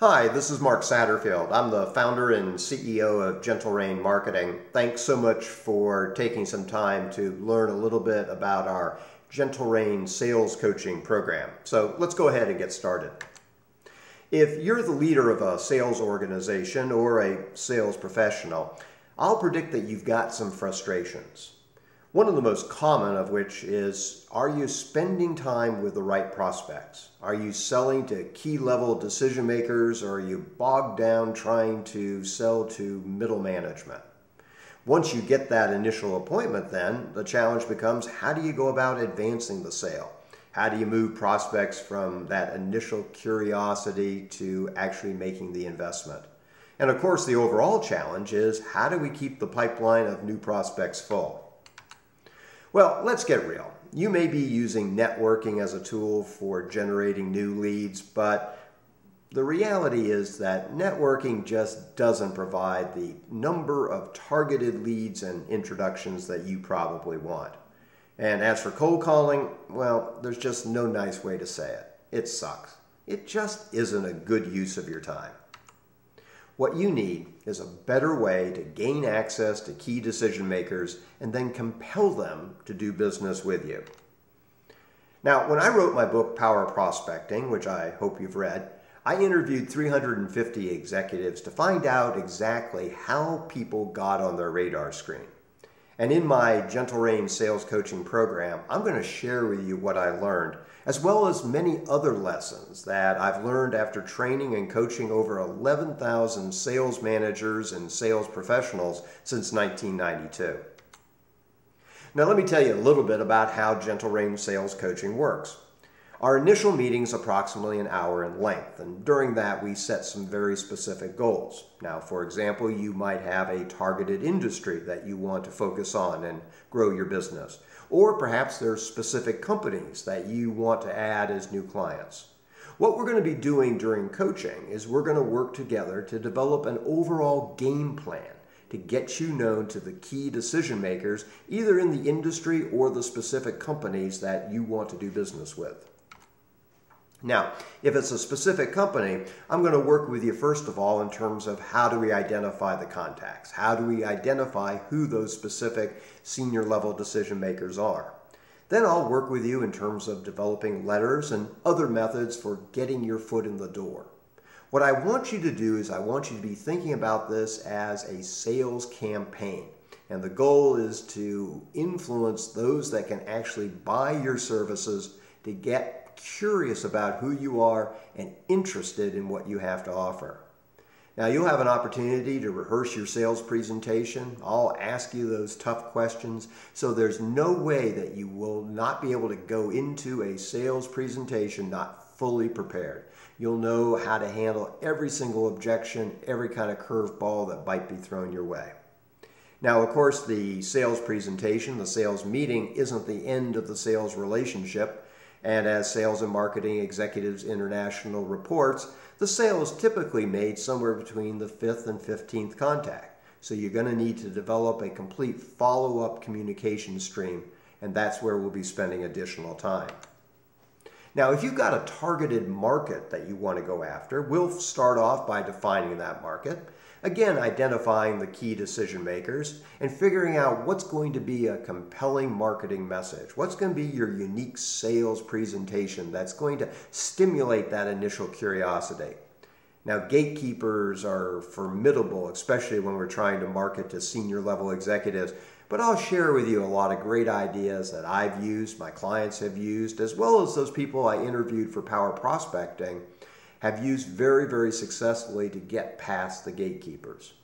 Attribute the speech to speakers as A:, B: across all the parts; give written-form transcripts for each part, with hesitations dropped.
A: Hi, this is Mark Satterfield. I'm the founder and CEO of Gentle Rain Marketing. Thanks so much for taking some time to learn a little bit about our Gentle Rain sales coaching program. So let's go ahead and get started. If you're the leader of a sales organization or a sales professional, I'll predict that you've got some frustrations. One of the most common of which is, are you spending time with the right prospects? Are you selling to key level decision makers, or are you bogged down trying to sell to middle management? Once you get that initial appointment, then the challenge becomes, how do you go about advancing the sale? How do you move prospects from that initial curiosity to actually making the investment? And of course, the overall challenge is, how do we keep the pipeline of new prospects full? Well, let's get real. You may be using networking as a tool for generating new leads, but the reality is that networking just doesn't provide the number of targeted leads and introductions that you probably want. And as for cold calling, well, there's just no nice way to say it. It sucks. It just isn't a good use of your time. What you need is a better way to gain access to key decision makers and then compel them to do business with you. Now, when I wrote my book, Power Prospecting, which I hope you've read, I interviewed 350 executives to find out exactly how people got on their radar screen. And in my Gentle Rain sales coaching program, I'm going to share with you what I learned, as well as many other lessons that I've learned after training and coaching over 11,000 sales managers and sales professionals since 1992. Now let me tell you a little bit about how Gentle Rain sales coaching works. Our initial meeting's approximately an hour in length, and during that we set some very specific goals. Now, for example, you might have a targeted industry that you want to focus on and grow your business. Or perhaps there's specific companies that you want to add as new clients. What we're going to be doing during coaching is we're going to work together to develop an overall game plan to get you known to the key decision makers, either in the industry or the specific companies that you want to do business with. Now, if it's a specific company, I'm going to work with you first of all in terms of how do we identify the contacts? How do we identify who those specific senior level decision makers are? Then I'll work with you in terms of developing letters and other methods for getting your foot in the door. What I want you to do is I want you to be thinking about this as a sales campaign. And the goal is to influence those that can actually buy your services to get curious about who you are and interested in what you have to offer. Now, you'll have an opportunity to rehearse your sales presentation. I'll ask you those tough questions, so there's no way that you will not be able to go into a sales presentation not fully prepared. You'll know how to handle every single objection, every kind of curveball that might be thrown your way. Now, of course, the sales presentation, the sales meeting, isn't the end of the sales relationship. And as Sales and Marketing Executives International reports, the sale is typically made somewhere between the 5th and 15th contact. So you're going to need to develop a complete follow-up communication stream, and that's where we'll be spending additional time. Now, if you've got a targeted market that you want to go after, we'll start off by defining that market. Again, identifying the key decision makers and figuring out what's going to be a compelling marketing message. What's going to be your unique sales presentation that's going to stimulate that initial curiosity. Now, gatekeepers are formidable, especially when we're trying to market to senior level executives. But I'll share with you a lot of great ideas that I've used, my clients have used, as well as those people I interviewed for Power Prospecting have used very, very successfully to get past the gatekeepers.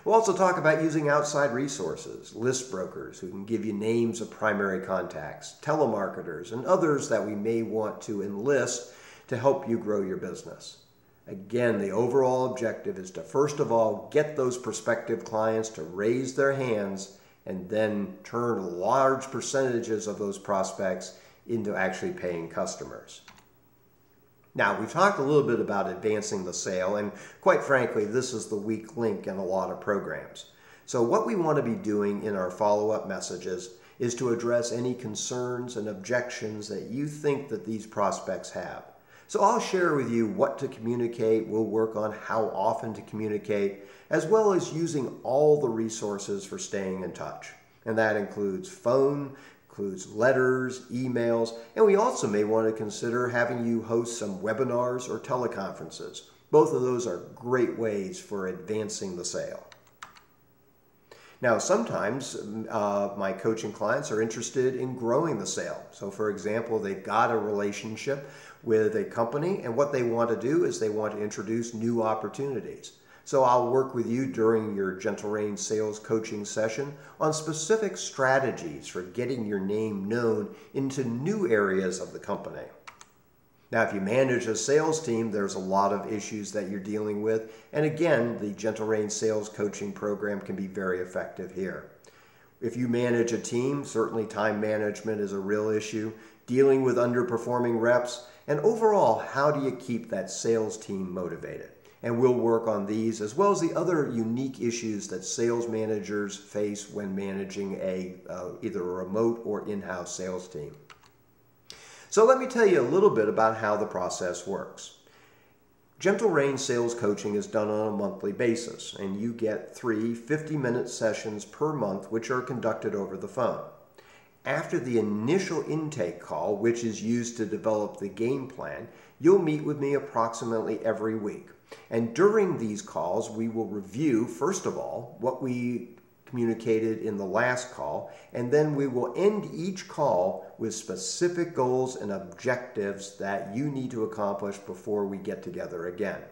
A: We'll also talk about using outside resources, list brokers who can give you names of primary contacts, telemarketers, and others that we may want to enlist to help you grow your business. Again, the overall objective is to first of all get those prospective clients to raise their hands and then turn large percentages of those prospects into actually paying customers. Now, we've talked a little bit about advancing the sale, and quite frankly, this is the weak link in a lot of programs. So what we want to be doing in our follow-up messages is to address any concerns and objections that you think that these prospects have. So I'll share with you what to communicate. We'll work on how often to communicate, as well as using all the resources for staying in touch. And that includes phone, includes letters, emails, and we also may want to consider having you host some webinars or teleconferences. Both of those are great ways for advancing the sale. Now, sometimes my coaching clients are interested in growing the sale. So for example, they've got a relationship with a company, and what they want to do is they want to introduce new opportunities. So I'll work with you during your Gentle Rain sales coaching session on specific strategies for getting your name known into new areas of the company. Now, if you manage a sales team, there's a lot of issues that you're dealing with. And again, the Gentle Rain sales coaching program can be very effective here. If you manage a team, certainly time management is a real issue, dealing with underperforming reps, and overall, how do you keep that sales team motivated? And we'll work on these as well as the other unique issues that sales managers face when managing either a remote or in-house sales team. So let me tell you a little bit about how the process works. Gentle Rain sales coaching is done on a monthly basis, and you get 3 50-minute sessions per month, which are conducted over the phone. After the initial intake call, which is used to develop the game plan, you'll meet with me approximately every week. And during these calls, we will review, first of all, what we communicated in the last call, and then we will end each call with specific goals and objectives that you need to accomplish before we get together again.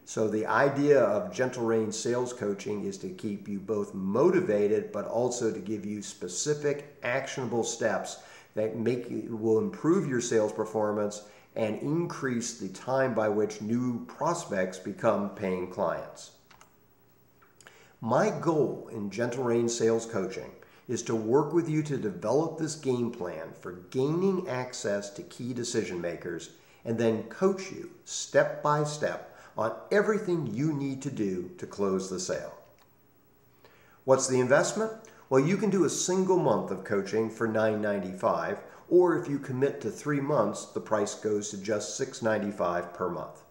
A: So the idea of Gentle Rain sales coaching is to keep you both motivated, but also to give you specific actionable steps that will improve your sales performance and increase the time by which new prospects become paying clients. My goal in Gentle Rain sales coaching is to work with you to develop this game plan for gaining access to key decision makers and then coach you step by step on everything you need to do to close the sale. What's the investment? Well, you can do a single month of coaching for $9.95, or if you commit to 3 months, the price goes to just $6.95 per month.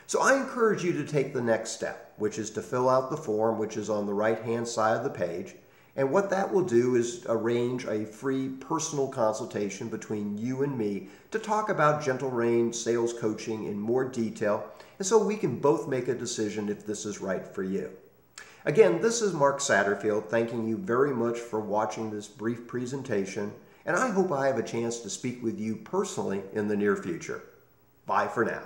A: So I encourage you to take the next step, which is to fill out the form, which is on the right-hand side of the page. And what that will do is arrange a free personal consultation between you and me to talk about Gentle Rain sales coaching in more detail, and so we can both make a decision if this is right for you. Again, this is Mark Satterfield, thanking you very much for watching this brief presentation, and I hope I have a chance to speak with you personally in the near future. Bye for now.